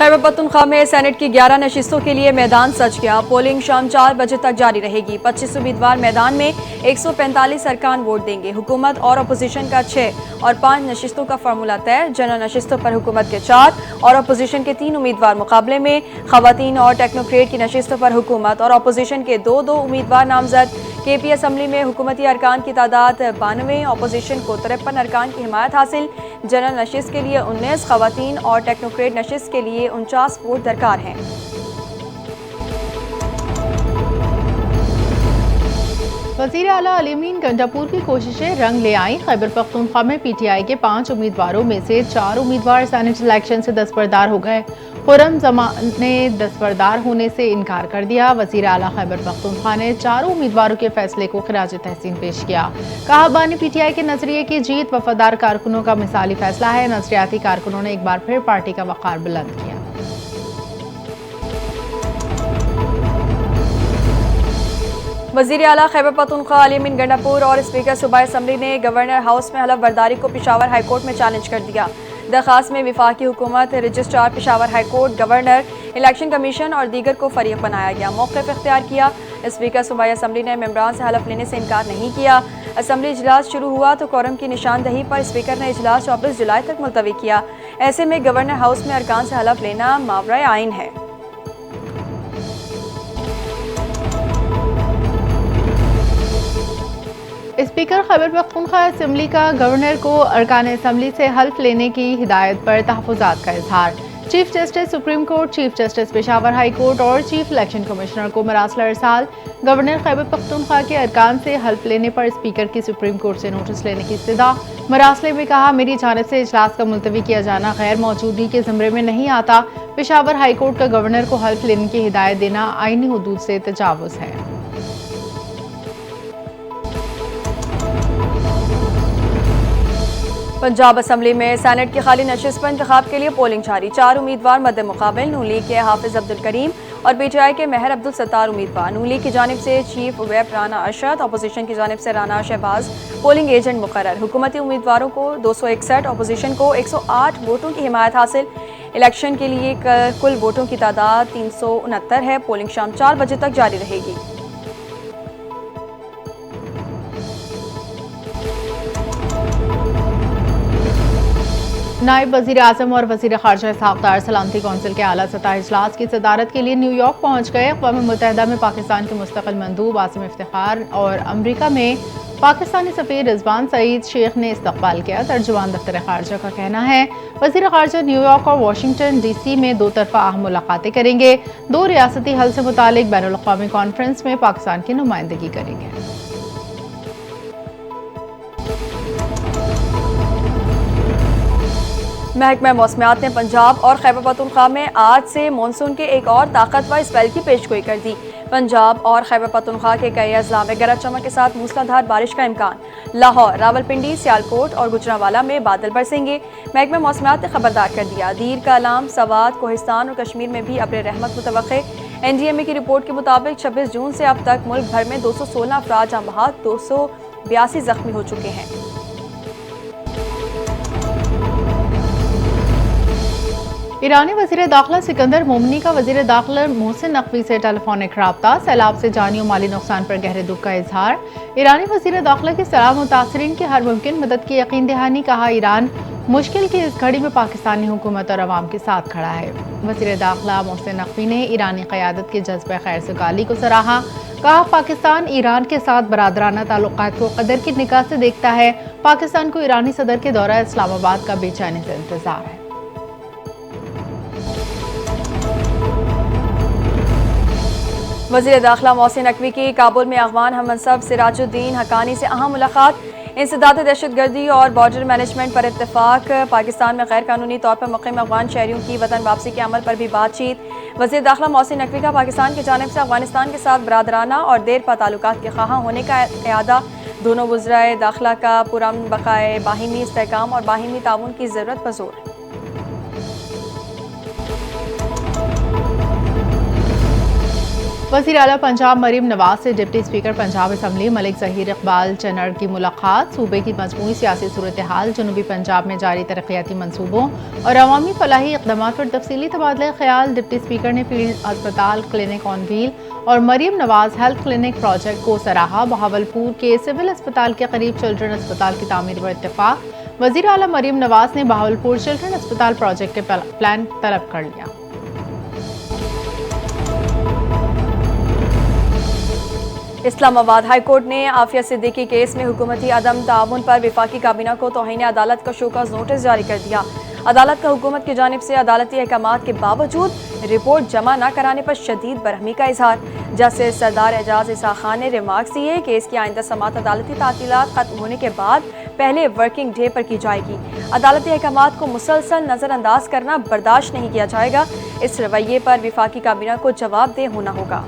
खैबर पख्तूनख्वा में सेनेट की 11 नशिस्तों के लिए मैदान सज गया। पोलिंग शाम 4 बजे तक जारी रहेगी। 25 उम्मीदवार मैदान में 145 अरकान वोट देंगे। हुकूमत और अपोजिशन का 6 और 5 नशिस्तों का फार्मूला तय। जनरल नशिस्तों पर हुकूमत के 4 और अपोजिशन के 3 उम्मीदवार मुकाबले में। खवातीन और टेक्नोक्रेट की नशिस्तों पर हुकूमत और अपोजिशन के 2-2 उम्मीदवार नामजद। KP असम्बली में हुकूमती अरकान की तादाद 92, अपोजिशन को 53 अरकान की हिमायत हासिल। जनरल नशिस्त के लिए 19, खवातीन और टेक्नोक्रेट नशिस्त के लिए 49 वोट दरकार हैं। वज़ीर आला अलीमीन गंडापुर की कोशिशें रंग ले आईं। खैबर पख्तूनख्वा में PTI के 5 उम्मीदवारों में से 4 उम्मीदवार सेनेट इलेक्शन से दस्तबरदार हो गए। खुर्रम जमान ने दस्तबरदार होने से इनकार कर दिया। वज़ीर आला खैबर पख्तूनख्वा ने 4 उम्मीदवारों के फैसले को खिराज तहसीन पेश किया। कहा बानी PTI के नजरिए की जीत वफादार कारकुनों का मिसाली फैसला है। नजरियाती कारकुनों ने एक बार फिर पार्टी का वक़ार बुलंद किया। वज़ीर आला खैबर पख्तूनख्वा अलीमीन गंडापुर और स्पीकर सूबाई असम्बली ने गवर्नर हाउस में हलफ बर्दारी को पेशावर हाईकोर्ट में चैलेंज कर दिया। दरखास्त में विफाकी हुकूमत, registrar Peshawar high court, governor, election commission और दीगर को फरीक बनाया गया। मौक़िफ़ इख्तियार किया। स्पीकर सूबाई असम्बली ने मेंबरान से हलफ लेने से इनकार नहीं किया। असम्बली इजलास शुरू हुआ तो कोरम की निशानदही पर स्पीकर ने इजलास 24 जुलाई तक मुलतवी किया। ऐसे में गवर्नर हाउस में अरकान से हलफ लेना मावरा आइन है। स्पीकर खैबर पख्तूनख्वा असम्बली का गवर्नर को अरकान असम्बली से हल्फ लेने की हिदायत पर तहफ़्फ़ुज़ात का इजहार। Chief justice supreme court, chief justice Peshawar high court और चीफ इलेक्शन कमिश्नर को मरासला इरसाल। गवर्नर खैबर पख्तूनख्वा के अरकान से हल्फ लेने पर स्पीकर की सुप्रीम कोर्ट से नोटिस लेने की इस्तदा। मरासले में कहा, मेरी जानिब से इजलास का मुलतवी किया जाना गैर मौजूदगी के ज़मरे में नहीं आता। पेशावर हाई कोर्ट का गवर्नर को हल्फ लेने की हिदायत देना आईनी हुदूद से तजावुज़ है। पंजाब असम्बली में सेनेट की खाली नशिस्त पर इंतखाब के लिए पोलिंग जारी। 4 उम्मीदवार मद्दे मुकाबिल। नून लीग के हाफिज अब्दुल करीम और PTI के महर अब्दुल सत्तार उम्मीदवार। नून लीग की जानिब से chief web Rana Arshad, opposition की जानिब से राना शहबाज पोलिंग एजेंट मुकर्रर। हुकूमती उम्मीदवारों को 261, अपोजिशन को 108 वोटों की हिमायत हासिल। इलेक्शन के लिए कुल वोटों की तादाद 369 है। पोलिंग शाम 4 बजे तक जारी रहेगी। नायब वज़ीर आज़म और वज़ीर ख़ारजा इसहाक़ दार सलामती कौंसिल के आला सतह इजलास की सदारत के लिए न्यूयॉर्क पहुँच गए। अक़वाम मुत्तहिदा में पाकिस्तान के मुस्तक़िल मंदूब आसिम इफ्तिखार और अमरीका में पाकिस्तानी सफ़ीर रिजवान सईद शेख ने इस्तक़बाल किया। तर्जुमान दफ्तर ख़ारजा का कहना है, वज़ीर ख़ारजा न्यूयॉर्क और वाशिंगटन DC में 2 तरफ़ा अहम मुलाक़ातें करेंगे। 2 रियासती हल से मुतालिक बैनुल अक़वामी कॉन्फ्रेंस में पाकिस्तान की नुमाइंदगी करेंगे। महकमा मौसमियात ने पंजाब और खैबर पख्तूनख्वा में आज से मानसून के एक और ताकतवर स्पेल की पेशगोई कर दी। पंजाब और खैबर पख्तूनख्वा के कई अजला में गरज चमक के साथ मूसलाधार बारिश का इम्कान। लाहौर, रावलपिंडी, सियालकोट और गुजरांवाला में बादल बरसेंगे। महकमा मौसमियात ने खबरदार कर दिया। दीर का अलाम, सवात, कोहिस्तान और कश्मीर में भी अब्र रहमत मुतवक्के। NDMA की रिपोर्ट के मुताबिक 26 जून से अब तक मुल्क भर में 216 अफराद जाँ बहक, 282 जख्मी हो चुके हैं। ईरानी वज़ीर दाखिला सिकंदर मोमनी का वज़ीर दाखिला मोहसिन नकवी से टेलीफोनिक रब्ता। सैलाब से जानी और माली नुकसान पर गहरे दुख का इजहार। ईरानी वज़ीर दाखिला की सलाह मुतासरीन की हर मुमकिन मदद की यकीन दहानी। कहा, ईरान मुश्किल की इस घड़ी में पाकिस्तानी हुकूमत और अवाम के साथ खड़ा है। वज़ीर दाखिला मोहसिन नकवी ने ईरानी क़यादत के जज्बे खैर सगाली को सराहा। कहा, पाकिस्तान ईरान के साथ बरादराना ताल्लुकात को कदर की निगाह से देखता है। पाकिस्तान को ईरानी सदर के दौरा इस्लामाबाद का बेचैनी से इंतजार है। वज़ीर दाखिला मोहसिन नकवी की काबुल में अफ़गान हममनसब सिराजुद्दीन हक्कानी से अहम मुलाकात। इंसदाद दहशतगर्दी और बॉर्डर मैनेजमेंट पर इत्तेफाक। पाकिस्तान में गैर कानूनी तौर पर मुक़ीम अफ़गान शहरियों की वतन वापसी के अमल पर भी बातचीत। वज़ीर दाखिला मोहसिन नकवी का पाकिस्तान की जानिब से अफ़गानिस्तान के साथ बरादराना और देर पा ताल्लुकात के ख़्वाहां होने का इरादा। दोनों वज़राए दाखिला का पुरअमन बक़ाए बाहिमी इस्तेहकाम और बाहिमी ताउन की ज़रूरत पर जोर। वज़ीर आला पंजाब मरीम नवाज से deputy speaker Punjab assembly Malik Zaheer Iqbal Channar की मुलाकात। सूबे की मजमूई सियासी सूरत हाल, जनूबी पंजाब में जारी तरक्याती मनसूबों और अवामी फलाही इक़दाम पर तफसीली तबादला ख्याल। डिप्टी स्पीकर ने फील्ड अस्पताल, क्लिनिक ऑन व्हील और Maryam Nawaz health clinic project को सराहा। बहावलपुर के सिविल अस्पताल के करीब चिल्ड्रन अस्पताल की तामीर पर इत्तेफाक। वज़ीर आला मरीम नवाज ने बहावलपुर चिल्ड्रन अस्पताल प्रोजेक्ट के प्लान तलब कर लिया। इस्लामाबाद हाई कोर्ट ने आफिया सिद्दीकी केस में हुकूमती अदम ताउन पर वफाकी काबीना को तौहीन अदालत का शोकॉज नोटिस जारी कर दिया। अदालत का हुकूमत की जानिब से अदालती अहकामात के बावजूद रिपोर्ट जमा न कराने पर शदीद बरहमी का इजहार। जस्टिस सरदार एजाज इसा खान ने रिमार्क्स दिए, केस की आइंदा समाअत अदालती तातीलात खत्म होने के बाद पहले वर्किंग डे पर की जाएगी। अदालती अहकामात को मुसलसल नज़रअंदाज करना बर्दाश्त नहीं किया जाएगा। इस रवैये पर वफाकी काबीना को जवाबदेह होना होगा।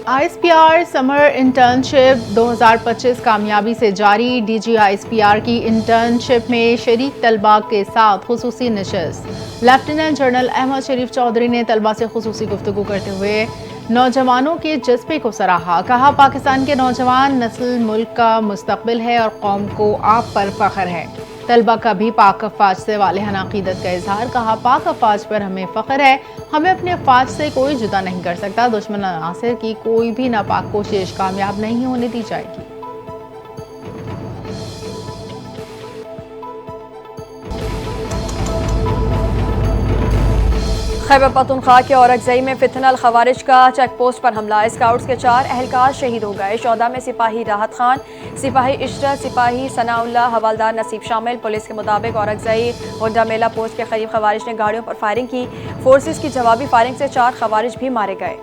ISPR समर इंटर्नशिप 2025 कामयाबी से जारी। DG ISPR की इंटर्नशिप में शरीक तलबा के साथ खुसूसी नशिस्त। लेफ्टिनेंट जनरल अहमद शरीफ चौधरी ने तलबा से खुसूसी गुफ्तगू करते हुए नौजवानों के जज्बे को सराहा। कहा, पाकिस्तान के नौजवान नस्ल मुल्क का मुस्तकबिल है और कौम को आप पर फख्र है। तलबा का भी पाक अफवाज से वालिहाना अकीदत का इजहार। कहा, पाक अफवाज पर हमें फ़ख्र है, हमें अपने अफवाज से कोई जुदा नहीं कर सकता। दुश्मन अनासिर की कोई भी नापाक कोशिश कामयाब नहीं होने दी जाएगी। खैबर पख्तूनख्वा के औरकजई में फितनल खवारिज का चेक पोस्ट पर हमला। स्काउट्स के 4 एहलकार शहीद हो गए। शोहदा में सिपाही राहत खान, सिपाही इशरत, सिपाही सनाउल्लाह, हवालदार नसीब शामिल। पुलिस के मुताबिक औरकजई हुड्डा मेला पोस्ट के करीब खवारिज ने गाड़ियों पर फायरिंग की। फोर्सेस की जवाबी फायरिंग से 4 खवारिज भी मारे गए।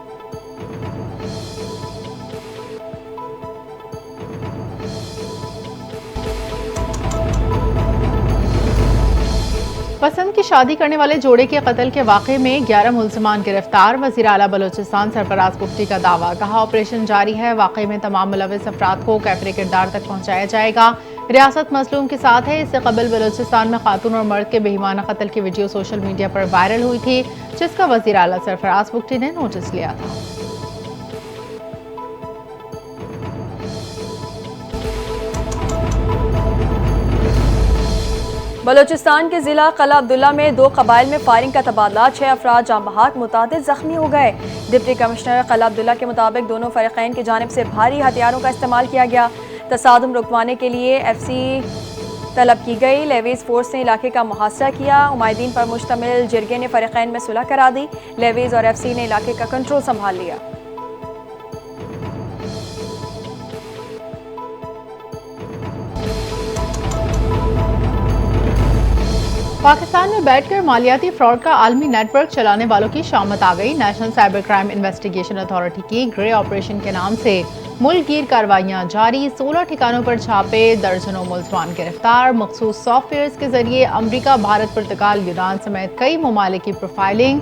पसंद की शादी करने वाले जोड़े के कत्ल के वाक़े में 11 मुल्ज़िमान गिरफ्तार। वज़ीर आला बलोचिस्तान सरफराज मुफ्ती का दावा। कहा, ऑपरेशन जारी है, वाक़े में तमाम मुलव्विस अफराद को कैफरे किरदार तक पहुँचाया जाएगा। रियासत मजलूम के साथ है। इससे कबल बलोचिस्तान में खातून और मर्द के बेईमाना कत्ल की वीडियो सोशल मीडिया पर वायरल हुई थी, जिसका वज़ीर आला सरफराज मुफ्ती ने नोटिस लिया था। बलोचिस्तान के जिला कला अब्दुल्ला में 2 कबाइल में फायरिंग का तबादला। 6 अफराद जाँ बहक, मुतादिद जख्मी हो गए। डिप्टी कमिश्नर कला अब्दुल्ला के मुताबिक दोनों फरीकैन की जानिब से भारी हथियारों का इस्तेमाल किया गया। तसादुम रुकवाने के लिए FC तलब की गई। लेवीज फोर्स ने इलाके का मुहासरा किया। उमायदीन पर मुश्तमिल जिरगे ने फरीकैन में सुलह करा दी। लेवीज और FC ने इलाके का कंट्रोल संभाल लिया। पाकिस्तान में बैठकर मालियाती फ्रॉड का आलमी नेटवर्क चलाने वालों की शामत आ गई। National cyber crime investigation authority की ग्रे ऑपरेशन के नाम से मुल्कगीर कार्रवाइयां जारी। 16 ठिकानों पर छापे, दर्जनों मुल्ज़िमान गिरफ्तार। मखसूस सॉफ्टवेयर के जरिए अमरीका, भारत, पुर्तगाल, यूनान समेत कई ममालिक की प्रोफाइलिंग।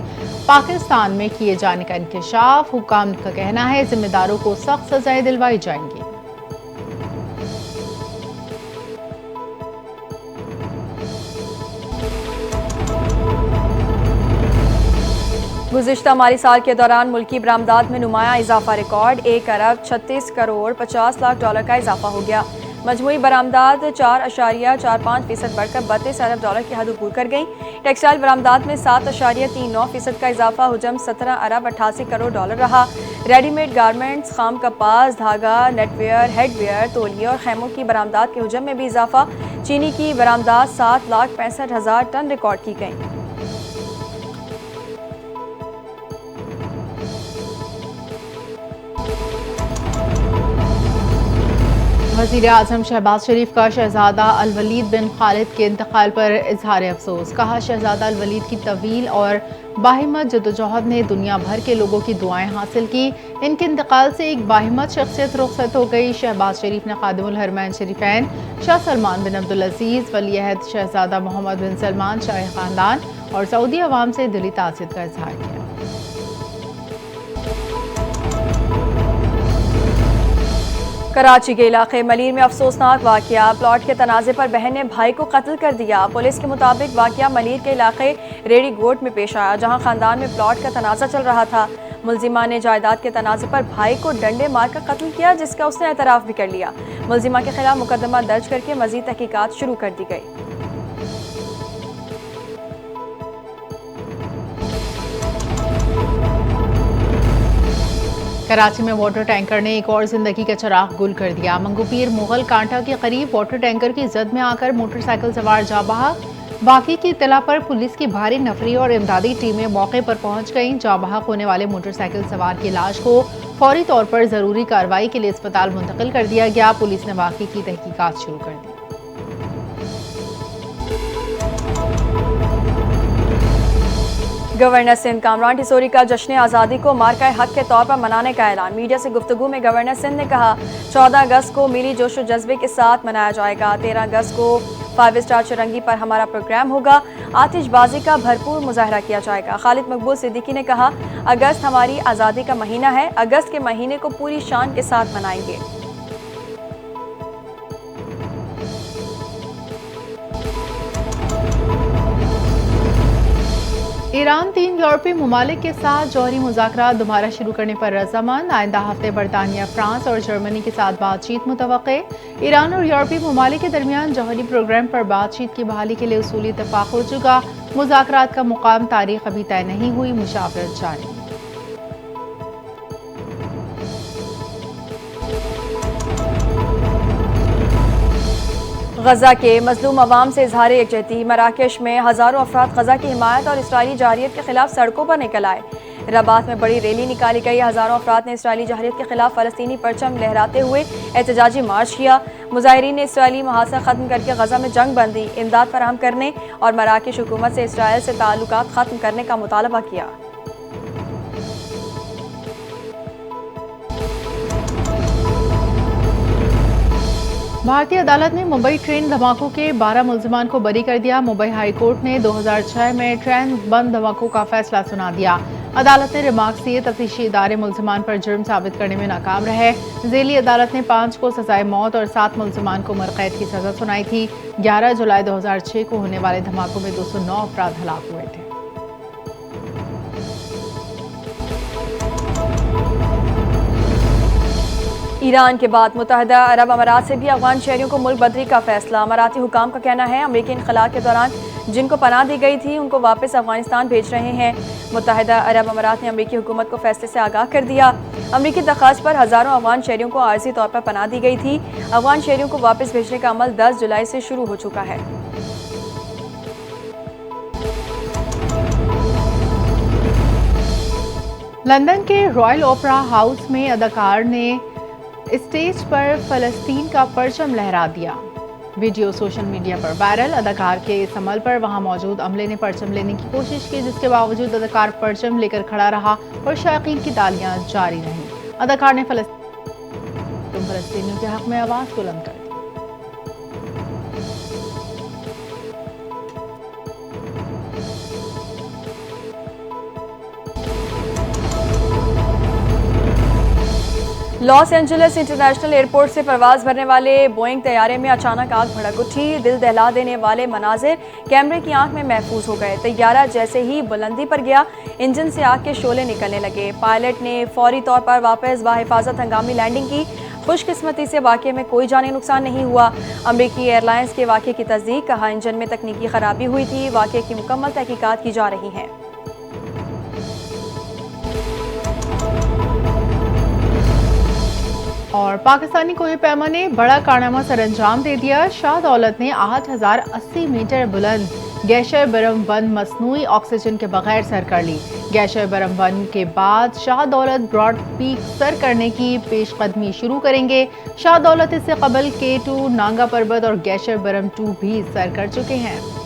पाकिस्तान में किए जाने का इंकशाफ। हुकाम का कहना है, जिम्मेदारों को सख्त सजाएं दिलवाई जाएंगी। गुज़िश्ता माली साल के दौरान मुल्की बरामदात में नुमाया इजाफा रिकॉर्ड। 1 अरब 36 करोड़ 50 लाख डॉलर का इजाफा हो गया। मजमूई बरामदात 4.45% बढ़कर 32 अरब डॉलर की हद अबूर कर गई। टेक्सटाइल बरामदात में 7.39% का इजाफा हुजम 17 अरब 88 करोड़ डॉलर रहा। रेडीमेड गारमेंट्स, खाम कपास, धागा, नेटवेयर, हेडवेयर, तौलिए और खैमों की बरामदात के हुजम में भी इजाफा। चीनी की बरामदात 7,65,000 टन रिकॉर्ड की गई। वज़ीर आज़म शहबाज शरीफ का शहजादा अल-वलीद बिन खालिद के इंतकाल पर इजहार अफसोस। कहा, शहजादा अल-वलीद की तवील और बाहिम्मत जद्दोजहद ने दुनिया भर के लोगों की दुआएं हासिल की। इनके इंतकाल से एक बाहिम्मत शख्सियत रुखसत हो गई। शहबाज शरीफ ने खादिमुल हरमैन शरीफैन शाह सलमान बिन अब्दुल अजीज़, वली-अहद शहजादा मोहम्मद बिन सलमान, शाही खानदान और सऊदी अवाम से दिली तासीर का इजहार किया। कराची के इलाके मलीर में अफसोसनाक वाकया, प्लॉट के तनाज़े पर बहन ने भाई को कत्ल कर दिया। पुलिस के मुताबिक वाकया मलीर के इलाके रेडी गोट में पेश आया, जहां खानदान में प्लॉट का तनाज़ा चल रहा था। मुलजिमा ने जायदाद के तनाज़े पर भाई को डंडे मारकर कत्ल किया, जिसका उसने एतराफ़ भी कर लिया। मुलजिमा के खिलाफ मुकदमा दर्ज करके मज़ीद तहकीकात शुरू कर दी गई। कराची में वाटर टैंकर ने एक और जिंदगी का चिराग गुल कर दिया। मंगूपीर मुगल कांटा के करीब वाटर टैंकर की जद में आकर मोटरसाइकिल सवार जा बहक। वाकई की इत्तला पर पुलिस की भारी नफरी और इमदादी टीमें मौके पर पहुंच गईं। जा बहक होने वाले मोटरसाइकिल सवार की लाश को फौरी तौर पर जरूरी कार्रवाई के लिए अस्पताल मुंतकिल कर दिया गया। पुलिस ने वाकई की तहकीकात शुरू कर दी। गवर्नर सिंध कामरान टिसोरी का जश्न आज़ादी को मार्का हक के तौर पर मनाने का ऐलान। मीडिया से गुफ्तगू में गवर्नर सिंध ने कहा, 14 अगस्त को मिली जोशो जज्बे के साथ मनाया जाएगा। 13 अगस्त को 5 स्टार चुरंगी पर हमारा प्रोग्राम होगा। आतिशबाजी का भरपूर मुजाहरा किया जाएगा। खालिद मकबूल सिद्दीकी ने कहा, अगस्त हमारी आज़ादी का महीना है। अगस्त के महीने को पूरी शान के साथ मनाएंगे। ईरान 3 यूरोपीय ममालिक के साथ जौहरी मुज़ाकरात दोबारा शुरू करने पर रज़ामंद। आइंदा हफ्ते बरतानिया, फ्रांस और जर्मनी के साथ बातचीत मुतवक्के। ईरान और यूरोपीय ममालिक के दरमियान जौहरी प्रोग्राम पर बातचीत की बहाली के लिए उसूली इत्तफाक हो चुका। मुज़ाकरात का मुकाम तारीख अभी तय नहीं हुई, मुशावरत जारी। गजा के मजलूम अवाम से इजहार यकजहती। मराकेश में हज़ारों अफराद गजा की हिमायत और इसराइली जारियत के खिलाफ सड़कों पर निकल आए। रबात में बड़ी रैली निकाली गई। हज़ारों अफराद ने इसराइली जारियत के खिलाफ फ़लस्तीनी परचम लहराते हुए एहतजाजी मार्च किया। मुजाहिरीन ने इसराइली मुहासरा ख़त्म करके गजा में जंग बंदी, इमदाद फराहम करने और मराकेश हुकूमत से इसराइल से ताल्लुकात ख़त्म करने का मुतालबा किया। भारतीय अदालत ने मुंबई ट्रेन धमाकों के 12 मुल्जिमान को बरी कर दिया। मुंबई हाई कोर्ट ने 2006 में ट्रेन बम धमाकों का फैसला सुना दिया। अदालत ने रिमार्क्स दिए, तफ्तीशी इदारे मुल्जिमान पर जुर्म साबित करने में नाकाम रहे। झेली अदालत ने 5 को सजाए मौत और 7 मुल्जिमान को उम्र कैद की सजा सुनाई थी। 11 जुलाई 2006 को होने वाले धमाकों में 209 अफराद हलाक हुए थे। ईरान के बाद मुत्तहिदा अरब अमारात से भी अफगान शहरियों को मुल्क बदरी का फैसला। अमाराती हुकाम का कहना है, अमरीकी इनखला के दौरान जिनको पनाह दी गई थी उनको वापस अफगानिस्तान भेज रहे हैं। मुत्तहिदा अरब अमारात ने अमरीकी हुकूमत को फैसले से आगाह कर दिया। अमरीकी दरख्वास्त पर हज़ारों अफगान शहरियों को आर्जी तौर पर पनाह दी गई थी। अफगान शहरियों को वापस भेजने का अमल 10 जुलाई से शुरू हो चुका है। लंदन के रॉयल ओपरा हाउस में अदाकार ने स्टेज पर फलस्तीन का परचम लहरा दिया। वीडियो सोशल मीडिया पर वायरल। अदाकार के इस अमल पर वहां मौजूद अमले ने परचम लेने की कोशिश की, जिसके बावजूद अदाकार परचम लेकर खड़ा रहा और शायकीन की तालियां जारी रहीं। अदाकार ने फलस्तीनियों के हक में आवाज बुलंद कर दी। लॉस एंजलिस इंटरनेशनल एयरपोर्ट से परवाज भरने वाले बोइंग तैयारे में अचानक आग भड़क उठी। दिल दहला देने वाले मनाजिर कैमरे की आंख में महफूज हो गए। तैयारा जैसे ही बुलंदी पर गया, इंजन से आग के शोले निकलने लगे। पायलट ने फौरी तौर पर वापस बाहिफाजत हंगामी लैंडिंग की। खुशकिस्मती से वाक़े में कोई जानी नुकसान नहीं हुआ। अमरीकी एयरलाइंस के वाक़े की तस्दीक, कहा इंजन में तकनीकी खराबी हुई थी। वाक़े की मुकम्मल तहकीकात की जा रही हैं। और पाकिस्तानी कोहे पैमा ने बड़ा कारनामा सर अंजाम दे दिया। शाह दौलत ने 8080 मीटर बुलंद गैशर बरम 1 मसनूई ऑक्सीजन के बगैर सर कर ली। गैशर बरम 1 के बाद शाह दौलत ब्रॉड पीक सर करने की पेशकदमी शुरू करेंगे। शाह दौलत इससे कबल K2, नांगा पर्वत और गैशर बरम 2 भी सर कर चुके हैं।